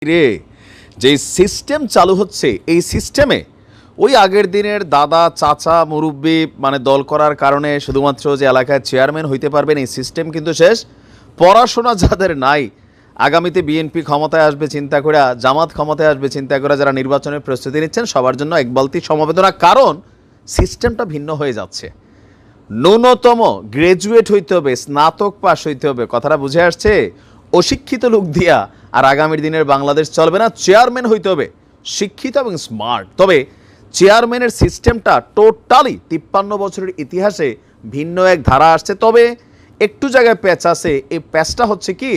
রে যে সিস্টেম চালু হচ্ছে এই সিস্টেমে ওই আগের দিনের দাদা চাচা মুরব্বি মানে দল করার কারণে শুধুমাত্র যে এলাকায় চেয়ারম্যান হইতে পারবেন এই সিস্টেম কিন্তু শেষ। পড়াশোনা যাদের নাই, আগামীতে বিএনপি ক্ষমতায় আসবে চিন্তা করে, জামাত ক্ষমতায় আসবে চিন্তা করে যারা নির্বাচনের প্রস্তুতি নিচ্ছেন সবার জন্য এক বালতি সমবেদনা, কারণ সিস্টেমটা ভিন্ন হয়ে যাচ্ছে। ন্যূনতম গ্রাজুয়েট হইতে হবে, স্নাতক পাস হইতে হবে, কথাটা বুঝে আসছে? অশিক্ষিত লোক দিয়া আর আগামীর দিনের বাংলাদেশ চলবে না, চেয়ারম্যান হইতে হবে শিক্ষিত এবং স্মার্ট। তবে চেয়ারম্যানের সিস্টেমটা টোটালি 53 বছরের ইতিহাসে ভিন্ন এক ধারা আসছে। তবে একটু জায়গায় প্যাচ আছে, এই প্যাচটা হচ্ছে কি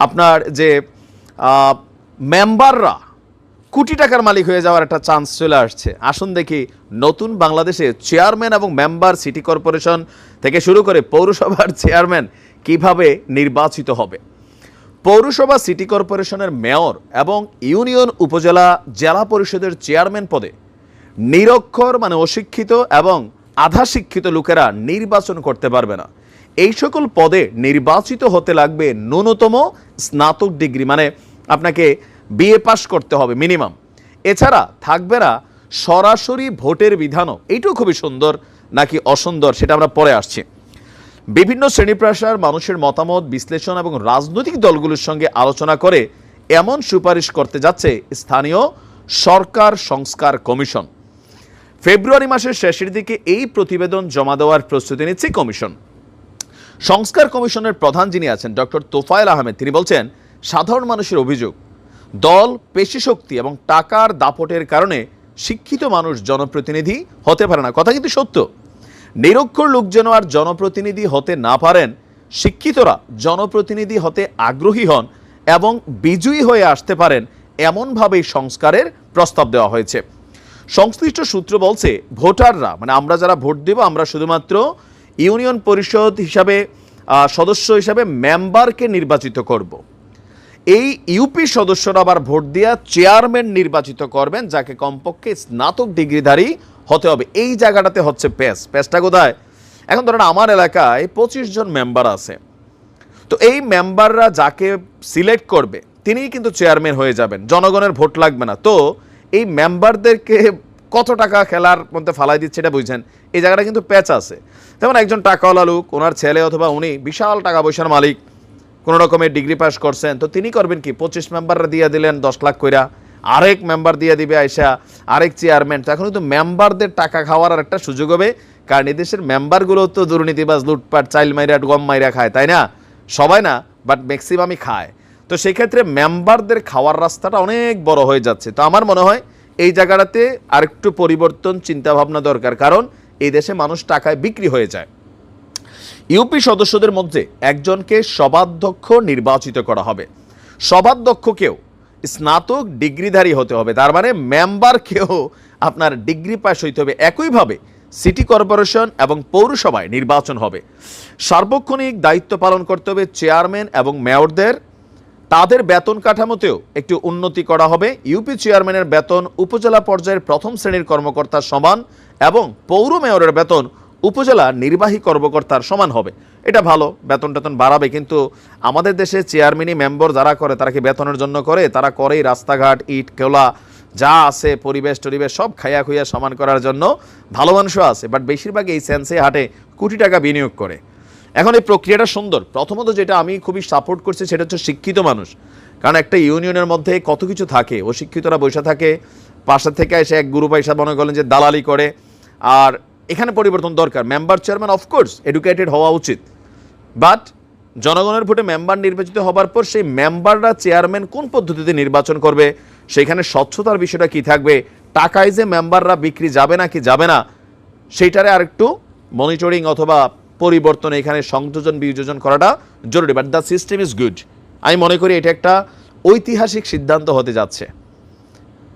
আপনার যে মেম্বাররা কোটি টাকার মালিক হয়ে যাওয়ার একটা চান্স চলে আসছে। আসুন দেখি নতুন বাংলাদেশে চেয়ারম্যান এবং মেম্বার সিটি কর্পোরেশন থেকে শুরু করে পৌরসভার চেয়ারম্যান কিভাবে নির্বাচিত হবে। পৌরসভা সিটি কর্পোরেশনের মেয়র এবং ইউনিয়ন উপজেলা জেলা পরিষদের চেয়ারম্যান পদে নিরক্ষর মানে অশিক্ষিত এবং আধা শিক্ষিত লোকেরা নির্বাচন করতে পারবে না। এই সকল পদে নির্বাচিত হতে লাগবে ন্যূনতম স্নাতক ডিগ্রি, মানে আপনাকে বিএ পাস করতে হবে মিনিমাম। এছাড়া থাকবে না সরাসরি ভোটের বিধানও। এইটাও খুবই সুন্দর নাকি অসুন্দর সেটা আমরা পরে আসছি। বিভিন্ন শ্রেণী পেশার মানুষের মতামত বিশ্লেষণ এবং রাজনৈতিক দলগুলোর সঙ্গে আলোচনা করে এমন সুপারিশ করতে যাচ্ছে স্থানীয় সরকার সংস্কার কমিশন। ফেব্রুয়ারি মাসের শেষের দিকে এই প্রতিবেদন জমা দেওয়ার প্রস্তুতি নিচ্ছে কমিশন। সংস্কার কমিশনের প্রধান যিনি আছেন ডক্টর তোফায়েল আহমেদ, তিনি বলছেন সাধারণ মানুষের অভিযোগ দল পেশি এবং টাকার দাপটের কারণে শিক্ষিত মানুষ জনপ্রতিনিধি হতে পারে না। কথা কিন্তু সত্য। নিরক্ষর লোক যেন আর জনপ্রতিনিধি হতে না পারেন, শিক্ষিতরা জনপ্রতিনিধি হতে আগ্রহী হন এবং বিজয়ী হয়ে আসতে পারেন, এমনভাবেই সংস্কারের প্রস্তাব দেওয়া হয়েছে। সংশ্লিষ্ট সূত্র বলছে ভোটাররা মানে আমরা যারা ভোট দেব আমরা শুধুমাত্র ইউনিয়ন পরিষদ হিসাবে সদস্য হিসাবে মেম্বারকে নির্বাচিত করব। এই ইউপি সদস্যরা আবার ভোট দিয়া চেয়ারম্যান নির্বাচিত করবেন, যাকে কমপক্ষে স্নাতক ডিগ্রিধারী হতে হবে। এই জায়গাটাতে হচ্ছে প্যাচটা কোথায়? এখন ধরেন আমার এলাকায় 25 জন মেম্বার আছে, তো এই মেম্বাররা যাকে সিলেক্ট করবে তিনিই কিন্তু চেয়ারম্যান হয়ে যাবেন, জনগণের ভোট লাগবে না। তো এই মেম্বারদেরকে কত টাকা খেলার মধ্যে ফালাই দিচ্ছে এটা বুঝছেন, এই জায়গাটা কিন্তু প্যাচ আছে। যেমন একজন টাকাওয়ালা লোক, ওনার ছেলে অথবা উনি বিশাল টাকা পয়সার মালিক, কোনো রকমের ডিগ্রি পাস করছেন, তো তিনি করবেন কি 25 মেম্বাররা দিয়ে দিলেন 10 লাখ কইরা, আরেক মেম্বার দিয়ে দিবে আইসা আরেক চেয়ারম্যান। তো এখন কিন্তু মেম্বারদের টাকা খাওয়ার আর একটা সুযোগ হবে, কারণ এদেশের মেম্বারগুলো তো দুর্নীতিবাজ, লুটপাট, চাইল মাইরা গম মাইরা খায়, তাই না? সবাই না, বাট ম্যাক্সিমামই খায়। তো সেই ক্ষেত্রে মেম্বারদের খাওয়ার রাস্তাটা অনেক বড় হয়ে যাচ্ছে। তো আমার মনে হয় এই জায়গাটাতে আরেকটু পরিবর্তন চিন্তা ভাবনা দরকার, কারণ এই দেশে মানুষ টাকায় বিক্রি হয়ে যায়। ইউপি সদস্যদের মধ্যে একজনকে সভাধ্যক্ষ নির্বাচিত করা হবে। সভাধ্যক্ষকেও স্নাতক ডিগ্রিধারী হতে হবে, তার মানে মেম্বারকেও আপনার ডিগ্রি পাস হইতে হবে। একইভাবে সিটি কর্পোরেশন এবং পৌরসভায় নির্বাচন হবে। সার্বক্ষণিক দায়িত্ব পালন করতে হবে চেয়ারম্যান এবং মেয়রদের। তাদের বেতন কাঠামোতেও একটু উন্নতি করা হবে। ইউপি চেয়ারম্যানের বেতন উপজেলা পর্যায়ের প্রথম শ্রেণীর কর্মকর্তার সমান এবং পৌর মেয়রের বেতন উপজেলা নির্বাহী কর্মকর্তার সমান হবে। এটা ভালো, বেতন টেতন বাড়াবে। কিন্তু আমাদের দেশে চেয়ারম্যানই মেম্বার যারা করে তারা কি বেতনের জন্য করে? তারা করেই রাস্তাঘাট, ইট কেলা যা আছে, পরিবেশ টরিবেশ সব খাইয়া খুইয়া সমান করার জন্য। ভালো মানুষও আছে, বাট বেশিরভাগ এই সেন্সে হাটে কোটি টাকা বিনিয়োগ করে। এখন এই প্রক্রিয়াটা সুন্দর। প্রথমত যেটা আমি খুবই সাপোর্ট করছি সেটা হচ্ছে শিক্ষিত মানুষ, কারণ একটা ইউনিয়নের মধ্যে কত কিছু থাকে, অশিক্ষিতরা বসে থাকে, পাশে থেকে এসে এক গ্রুপ পয়সা মনে করলেন যে দালালি করে। আর এখানে পরিবর্তন দরকার। মেম্বার চেয়ারম্যান অফকোর্স এডুকেটেড হওয়া উচিত, বাট জনগণের ভোটে মেম্বার নির্বাচিত হবার পর সেই মেম্বাররা চেয়ারম্যান কোন পদ্ধতিতে নির্বাচন করবে, সেখানে স্বচ্ছতার বিষয়টা কি থাকবে, টাকায় যে মেম্বাররা বিক্রি যাবে না কি যাবে না, সেইটারে আরেকটু মনিটরিং অথবা পরিবর্তন এখানে সংযোজন বিযোজন করাটা জরুরি। But the system is good. আমি মনে করি এটা একটা ঐতিহাসিক সিদ্ধান্ত হতে যাচ্ছে।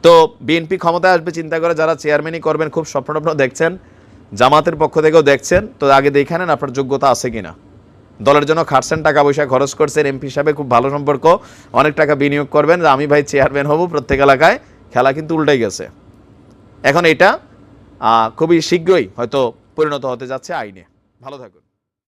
তো বিএনপি ক্ষমতায় আসবে চিন্তা করে যারা চেয়ারম্যানই করবেন খুব স্বপ্ন দেখছেন, জামাতের পক্ষ থেকেও দেখছেন, তো আগে দেখে নেন আপনার যোগ্যতা আছে কিনা। দলের জন্য খাটছেন, টাকা পয়সা খরচ করছেন, এমপি হিসাবে খুব ভালো সম্পর্ক, অনেক টাকা বিনিয়োগ করবেন যে আমি ভাই চেয়ারম্যান হব প্রত্যেক এলাকায়। খেলা কিন্তু উল্টাই গেছে। এখন এটা খুবই শীঘ্রই হয়তো পরিণত হতে যাচ্ছে আইনে। ভালো থাকুন।